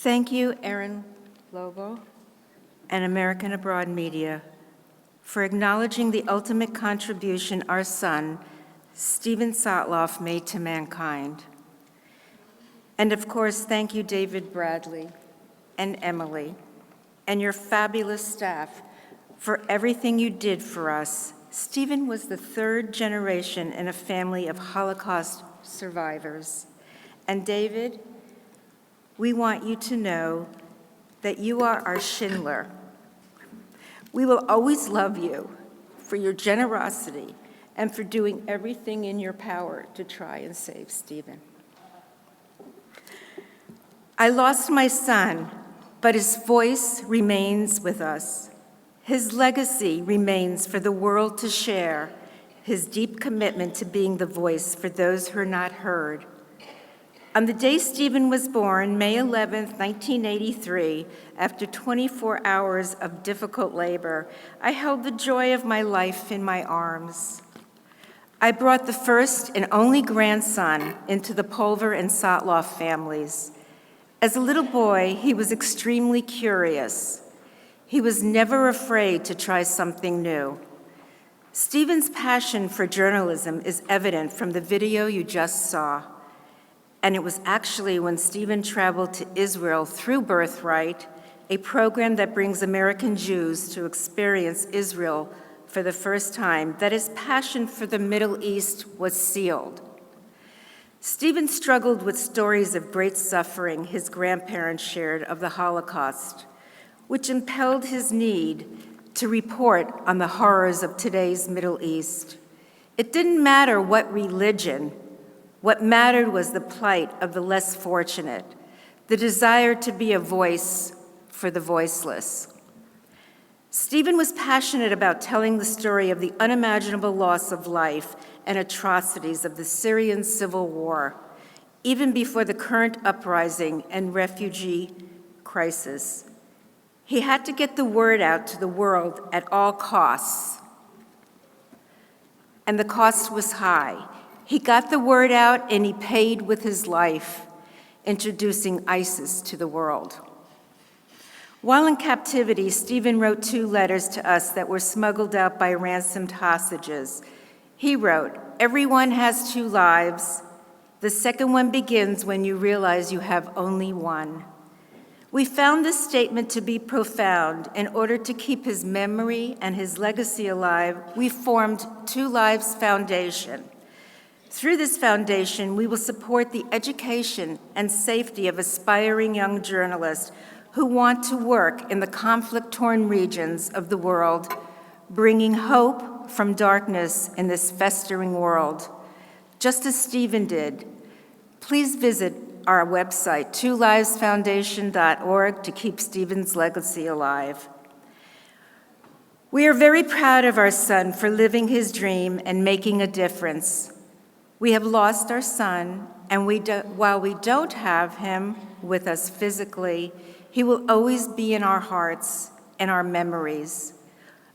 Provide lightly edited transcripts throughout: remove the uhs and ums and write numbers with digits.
Thank you, Erin Lobo and American Abroad Media, for acknowledging the ultimate contribution our son, Shirley Sotloff, made to mankind. And of course, thank you, David Bradley and Emily, and your fabulous staff for everything you did for us. Stephen was the third generation in a family of Holocaust survivors. And David, we want you to know that you are our Schindler. We will always love you for your generosity and for doing everything in your power to try and save Stephen. I lost my son, but his voice remains with us. His legacy remains for the world to share, his deep commitment to being the voice for those who are not heard. On the day Stephen was born, May 11, 1983, after 24 hours of difficult labor, I held the joy of my life in my arms. I brought the first and only grandson into the Pulver and Sotloff families. As a little boy, he was extremely curious. He was never afraid to try something new. Stephen's passion for journalism is evident from the video you just saw. And it was actually when Stephen traveled to Israel through Birthright, a program that brings American Jews to experience Israel for the first time, that his passion for the Middle East was sealed. Stephen struggled with stories of great suffering his grandparents shared of the Holocaust, which impelled his need to report on the horrors of today's Middle East. It didn't matter what religion. What mattered was the plight of the less fortunate, the desire to be a voice for the voiceless. Stephen was passionate about telling the story of the unimaginable loss of life and atrocities of the Syrian civil war, even before the current uprising and refugee crisis. He had to get the word out to the world at all costs, and the cost was high. He got the word out and he paid with his life, introducing ISIS to the world. While in captivity, Stephen wrote 2 letters to us that were smuggled out by ransomed hostages. He wrote, "Everyone has 2 lives. The second one begins when you realize you have only one." We found this statement to be profound. In order to keep his memory and his legacy alive, we formed 2 Lives Foundation. Through this foundation, we will support the education and safety of aspiring young journalists who want to work in the conflict-torn regions of the world, bringing hope from darkness in this festering world, just as Stephen did. Please visit our website, 2livesfoundation.org, to keep Stephen's legacy alive. We are very proud of our son for living his dream and making a difference. We have lost our son, and while we don't have him with us physically, he will always be in our hearts and our memories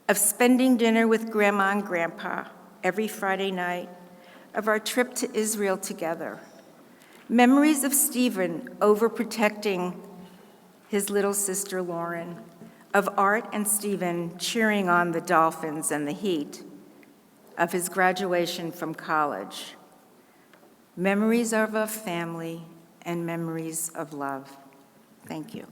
of spending dinner with Grandma and Grandpa every Friday night, of our trip to Israel together, memories of Stephen overprotecting his little sister Lauren, of Art and Stephen cheering on the Dolphins and the Heat, of his graduation from college. Memories of a family and memories of love. Thank you.